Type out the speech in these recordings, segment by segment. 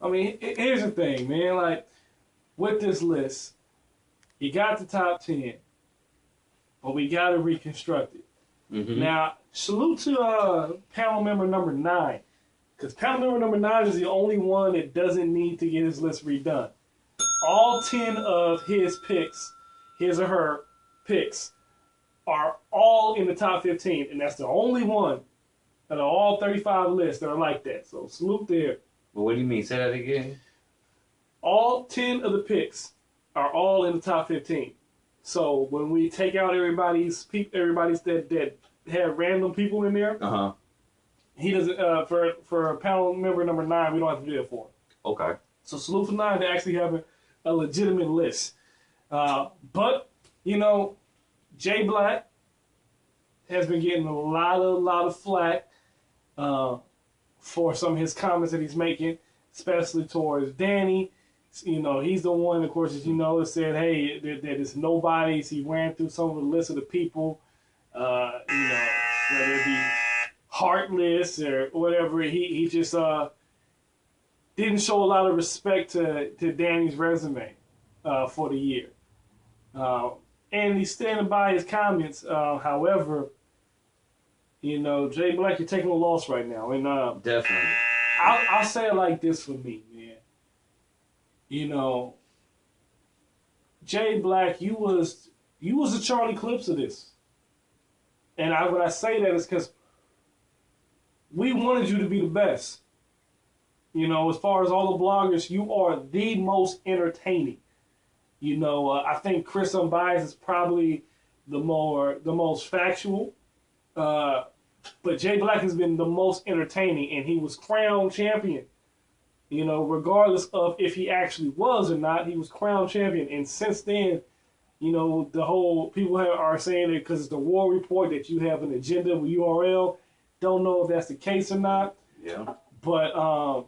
I mean, here's the thing, man. Like, with this list, you got the top 10, but we got to reconstruct it. Mm-hmm. Now, salute to panel member number 9, because panel member number 9 is the only one that doesn't need to get his list redone. All 10 of his picks, his or her picks, are all in the top 15, and that's the only one out of all 35 lists that are like that. So salute there. Well, what do you mean? Say that again. All 10 of the picks are all in the top 15. So when we take out everybody's that have random people in there, he doesn't. For panel member number 9, we don't have to do that for him. Okay. So salute for 9 to actually having a legitimate list. But you know, Jay Black has been getting a lot of flack for some of his comments that he's making, especially towards Danny. You know, he's the one, of course, as you know, that said, hey, that is nobodies. He ran through some of the list of the people, you know, whether it be heartless or whatever. He just didn't show a lot of respect to Danny's resume for the year. And he's standing by his comments. However, you know, Jay Black, you're taking a loss right now. And definitely. I'll say it like this for me, man. You know, Jay Black, you was the Charlie Clips of this. And when I say that is because we wanted you to be the best. You know, as far as all the bloggers, you are the most entertaining. You know, I think Chris Unbiased is probably the most factual. But Jay Black has been the most entertaining, and he was crowned champion. You know, regardless of if he actually was or not, he was crowned champion. And since then, you know, the whole people are saying it because it's the war report that you have an agenda with URL. Don't know if that's the case or not. Yeah. But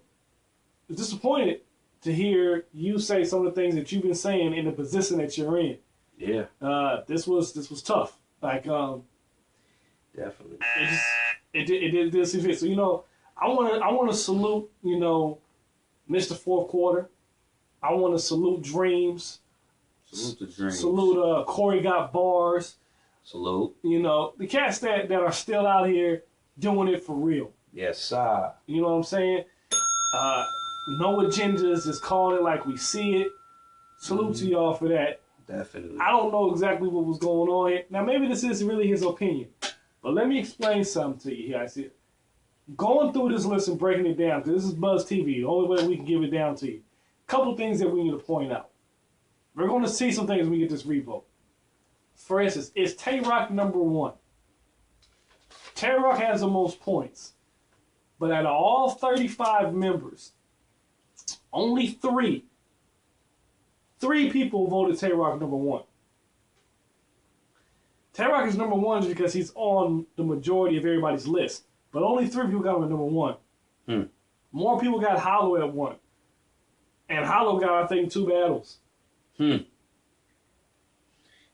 disappointed to hear you say some of the things that you've been saying in the position that you're in. Yeah. This was tough. Like definitely. It did this. So you know, I want to salute, you know, Mr. Fourth Quarter. I want to salute Dreams. Salute the Dreams. Salute Corey Got Bars. Salute. You know, the cats that are still out here doing it for real. Yes, sir. You know what I'm saying? No Agendas is calling it like we see it. Salute to y'all for that. Definitely. I don't know exactly what was going on here. Now, maybe this is really his opinion. But let me explain something to you here. I see it. Going through this list and breaking it down, because this is Buzz TV, the only way we can give it down to you. A couple things that we need to point out. We're going to see some things when we get this revote. For instance, is Tay-Rock number 1? Tay-Rock has the most points. But out of all 35 members, only 3 people voted Tay-Rock number 1. Tay-Rock is number 1 just because he's on the majority of everybody's list. But only 3 people got him at number 1. More people got Hollow at 1. And Hollow got, I think, 2 battles.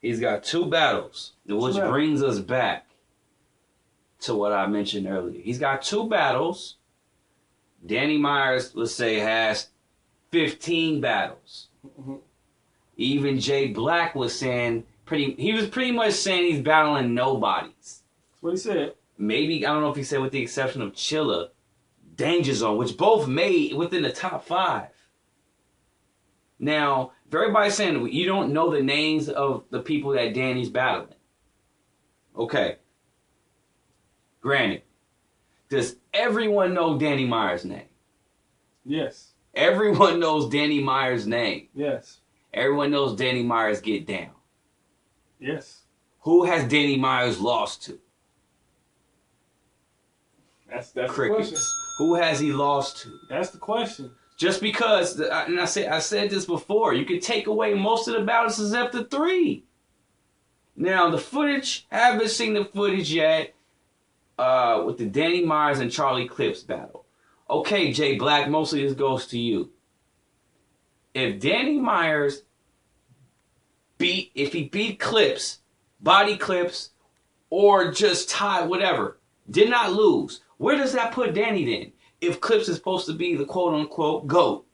He's got 2 battles, which brings us back to what I mentioned earlier. He's got 2 battles. Danny Myers, let's say, has 15 battles. Even Jay Black was saying he was pretty much saying he's battling nobodies. That's what he said. Maybe, I don't know if he said with the exception of Chilla, Danger Zone, which both made within the top 5. Now, if everybody's saying you don't know the names of the people that Danny's battling. Okay. Granted, does everyone know Danny Myers' name? Yes. Everyone knows Danny Myers' name. Yes. Everyone knows Danny Myers get down. Yes. Who has Danny Myers lost to? That's the question. Who has he lost to? That's the question. Just because, and I said this before, you could take away most of the battles except the 3. Now, the footage, haven't seen the footage yet with the Danny Myers and Charlie Clips battle. Okay, Jay Black, mostly this goes to you. If Danny Myers if he beat Clips, body Clips, or just tied, whatever, did not lose, where does that put Danny then? If Clips is supposed to be the quote-unquote GOAT.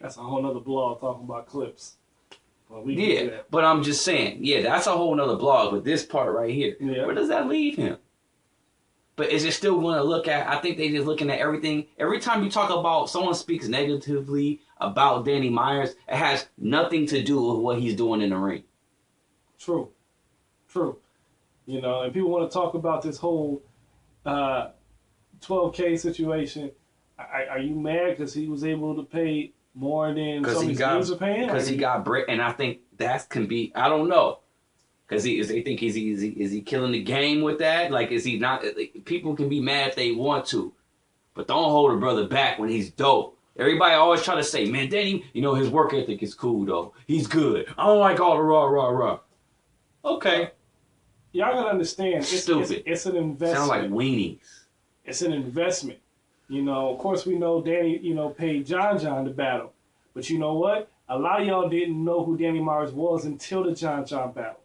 That's a whole nother blog talking about clips. Well, we Yeah, but I'm just saying, yeah, that's a whole nother blog. But this part right here, yeah. where does that leave him? But is it still going to look at? I think they just looking at everything. Every time you talk about someone speaks negatively about Danny Myers, it has nothing to do with what he's doing in the ring. True. You know, and people want to talk about this whole 12K situation. Are you mad because he was able to pay more than some of these games are paying? Because he got break, and I think that can be. I don't know. Because they think is he killing the game with that? Like, is he not? Like, people can be mad if they want to, but don't hold a brother back when he's dope. Everybody always try to say, man, Danny, you know, his work ethic is cool though. He's good. I don't like all the rah. Okay. Y'all gotta understand, Stupid. It's an investment. Sound like weenies. It's an investment. You know, of course we know Danny, paid John to battle. But you know what? A lot of y'all didn't know who Danny Myers was until the John battle.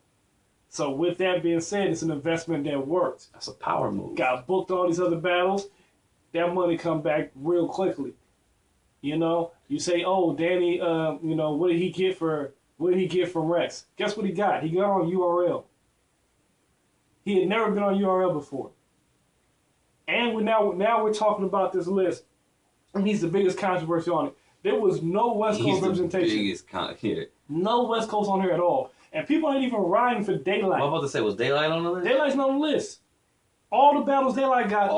So with that being said, it's an investment that worked. That's a power move. Got booked all these other battles. That money come back real quickly. You know, you say, oh, Danny, what did he get from Rex? Guess what he got? He got on URL. He had never been on URL before. And now we're talking about this list. And he's the biggest controversy on it. There was no West Coast representation. No West Coast on here at all. And people ain't even riding for Daylight. What I'm about to say, was Daylight on the list? Daylight's not on the list. All the battles Daylight got.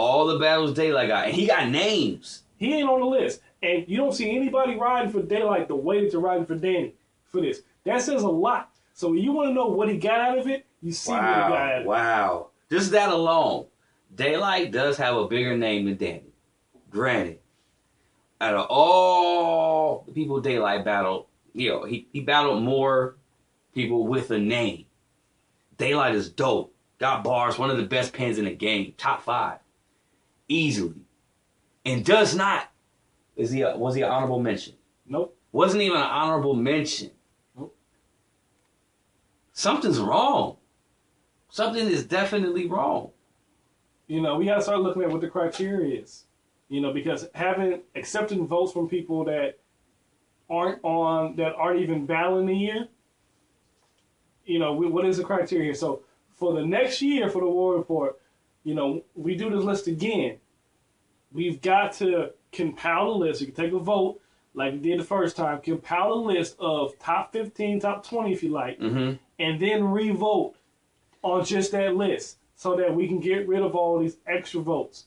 And he got names. He ain't on the list. And you don't see anybody riding for Daylight the way that you're riding for Danny for this. That says a lot. So you want to know what he got out of it, you see what he got out of it. Wow. Just that alone. Daylight does have a bigger name than Danny. Granted. Out of all the people Daylight battled, he battled more people with a name. Daylight is dope. Got bars, one of the best pens in the game. Top 5. Easily. And does not. Was he an honorable mention? Nope. Wasn't even an honorable mention. Nope. Something's wrong. Something is definitely wrong. We got to start looking at what the criteria is. Because accepting votes from people that aren't even battling the year, what is the criteria? So for the next year for the War Report, we do this list again. We've got to compile a list. You can take a vote like we did the first time. Compile a list of top 15, top 20 if you like, and then re-vote on just that list so that we can get rid of all these extra votes.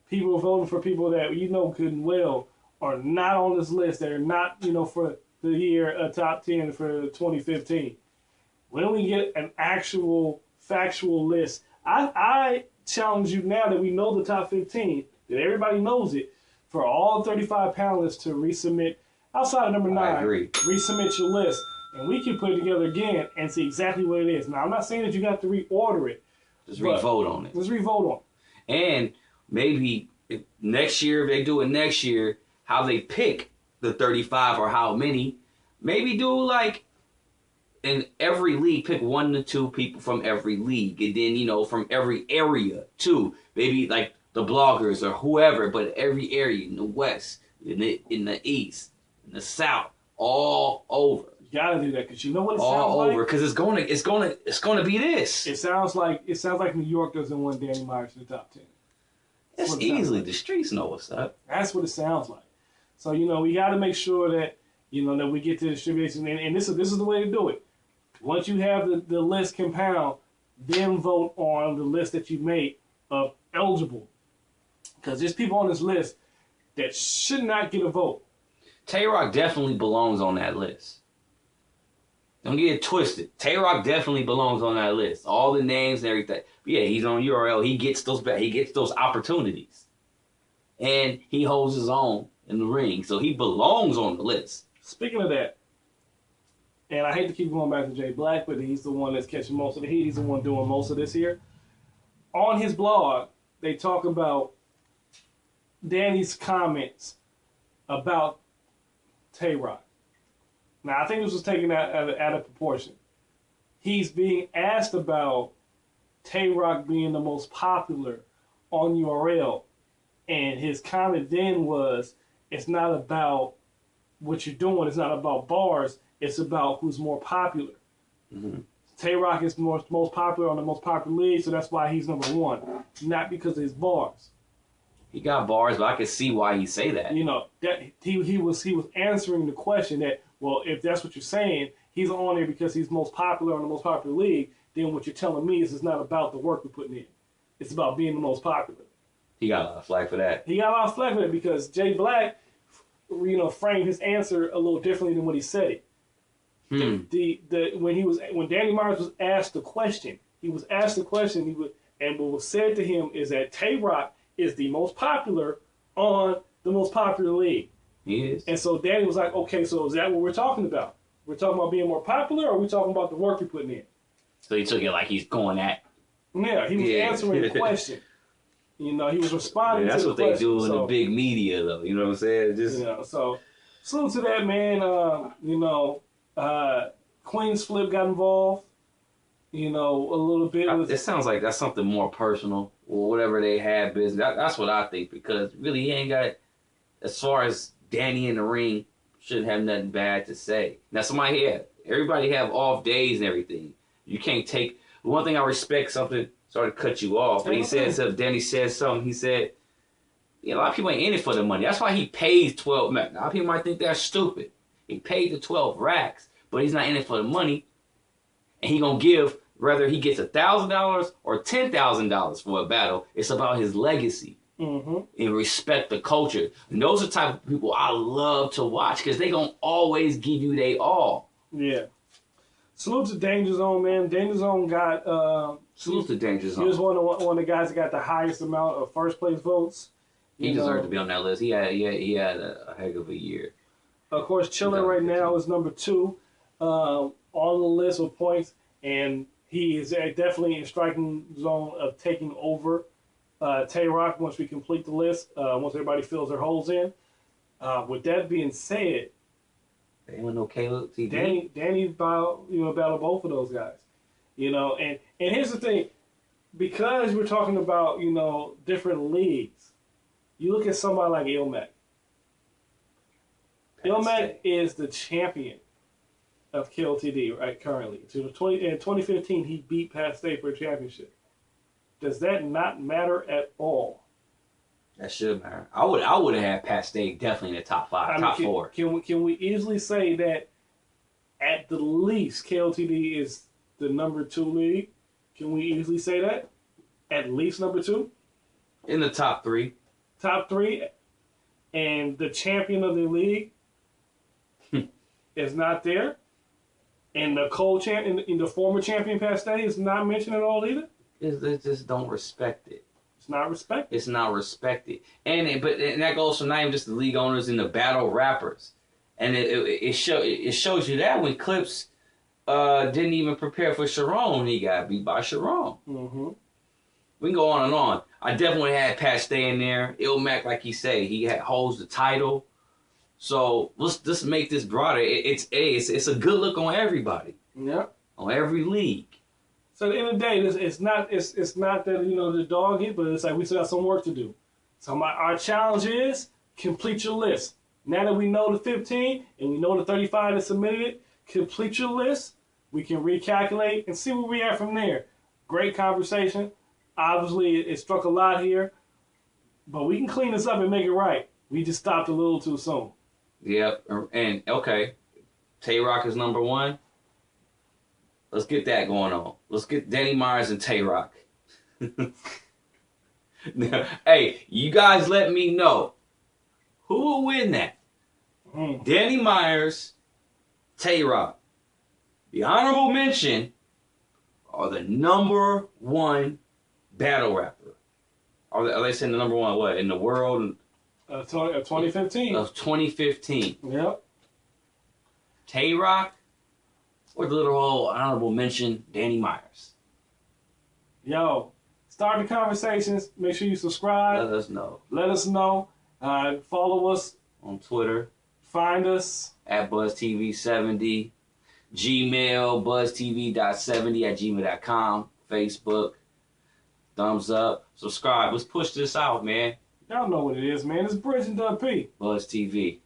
People voting for people that good and well are not on this list. They're not, for the year top 10 for 2015. When we get an actual factual list, I challenge you now that we know the top 15, that everybody knows it, for all 35 panelists to resubmit, outside of number 9, resubmit your list, and we can put it together again and see exactly what it is. Now, I'm not saying that you got to reorder it. Just re-vote on it. Just re-vote on it. And maybe next year, if they do it next year, how they pick the 35 or how many, maybe do like in every league, pick 1 to 2 people from every league, and then, from every area too. Maybe like the bloggers or whoever, but every area in the West, in the East, in the South, all over. You gotta do that because you know what it sounds all like. All over, because it's gonna be this. It sounds like New York doesn't want Danny Myers in the top 10. It's easily like. The streets know what's up. That's what it sounds like. So we got to make sure that that we get to the distribution, and this is the way to do it. Once you have the list compiled, then vote on the list that you made of eligible. Because there's people on this list that should not get a vote. Tay-Rock definitely belongs on that list. Don't get it twisted. Tay-Rock definitely belongs on that list. All the names and everything. But yeah, he's on URL. He gets those opportunities. And he holds his own in the ring. So he belongs on the list. Speaking of that, and I hate to keep going back to Jay Black, but he's the one that's catching most of the heat. He's the one doing most of this here. On his blog, they talk about Danny's comments about Tay-Rock. Now, I think this was taken out of proportion. He's being asked about Tay-Rock being the most popular on URL. And his comment then was, it's not about what you're doing is not about bars. It's about who's more popular. Mm-hmm. Tay-Rock is most popular on the most popular league, so that's why he's number one. Not because of his bars. He got bars, but I can see why he say that. You know, that he was answering the question that, well, if that's what you're saying, he's on there because he's most popular on the most popular league, then what you're telling me is it's not about the work we're putting in. It's about being the most popular. He got a lot of flack for that. He got a lot of flack for that because Jay Black, framed his answer a little differently than what he said it. When Danny Myers was asked the question, what was said to him is that Tay-Rock is the most popular on the most popular league. He is. And so Danny was like, okay, so is that what we're talking about? We're talking about being more popular, or are we talking about the work you're putting in? So he took it like he's going at. Yeah, he was answering the question. He was responding to the question. That's what they do in the big media, though. You know what I'm saying? So salute to that, man. Queen's Flip got involved. A little bit. It sounds like that's something more personal or whatever they had business. That's what I think, because really he ain't got, as far as Danny in the ring, shouldn't have nothing bad to say. Now everybody have off days and everything. You can't take, one thing I respect, something, sorry to cut you off, but Danny said something, he said, a lot of people ain't in it for the money. That's why he pays 12, a lot of people might think that's stupid. He paid the 12 racks, but he's not in it for the money. And he gonna give, whether he gets $1,000 or $10,000 for a battle, it's about his legacy. Mm-hmm. And respect the culture. And those are the type of people I love to watch, because they gonna always give you they all. Yeah. Salute to Danger Zone, man. Danger Zone got salute to Danger Zone. He was one of the guys that got the highest amount of first place votes. He deserved to be on that list. He had a heck of a year. Of course, Chiller right now is number 2 on the list with points, and he is definitely in striking zone of taking over Tay-Rock once we complete the list, once everybody fills their holes in. With that being said, anyone know Caleb TV? Danny battle both of those guys. And here's the thing, because we're talking about, different leagues, you look at somebody like Ilmac. Ilmac is the champion of KLTD, right, currently. In 2015, he beat Pat Stay for a championship. Does that not matter at all? That should matter. I would have had Pat Stay definitely in the top 5, top 4. Can we easily say that at the least KLTD is the number 2 league? Can we easily say that? At least number 2? In the top 3. Top 3, and the champion of the league is not there, and the former champion Pat Stay is not mentioned at all either. They just don't respect it. It's not respected. It's not respected, and that goes for not even just the league owners and the battle rappers, and it shows you that when Clips didn't even prepare for Sharon, he got beat by Sharon. Mm-hmm. We can go on and on. I definitely had Pat Stay in there. Ilmac, like he said, holds the title. So let's just make this broader. It's a good look on everybody. Yeah. On every league. So at the end of the day, it's not that the dog hit, but it's like we still got some work to do. So our challenge is complete your list. Now that we know the 15 and we know the 35 that submitted it, complete your list. We can recalculate and see where we are from there. Great conversation. Obviously, it struck a lot here, but we can clean this up and make it right. We just stopped a little too soon. Yep. And okay, Tay-Rock is number 1. Let's get that going on. Let's get Danny Myers and Tay-Rock. Now, hey, you guys let me know who will win that. Danny Myers, Tay-Rock. The honorable mention are the number 1 battle rapper. Are they saying the number 1 what in the world? 2015. Of 2015. Yep. Tay-Rock or the little old honorable mention, Danny Myers. Yo, start the conversations. Make sure you subscribe. Let us know. Follow us on Twitter. Find us at BuzzTV70. Gmail, buzztv.70@gmail.com. Facebook. Thumbs up. Subscribe. Let's push this out, man. Y'all know what it is, man. It's Bridge and Dub P. Buzz TV.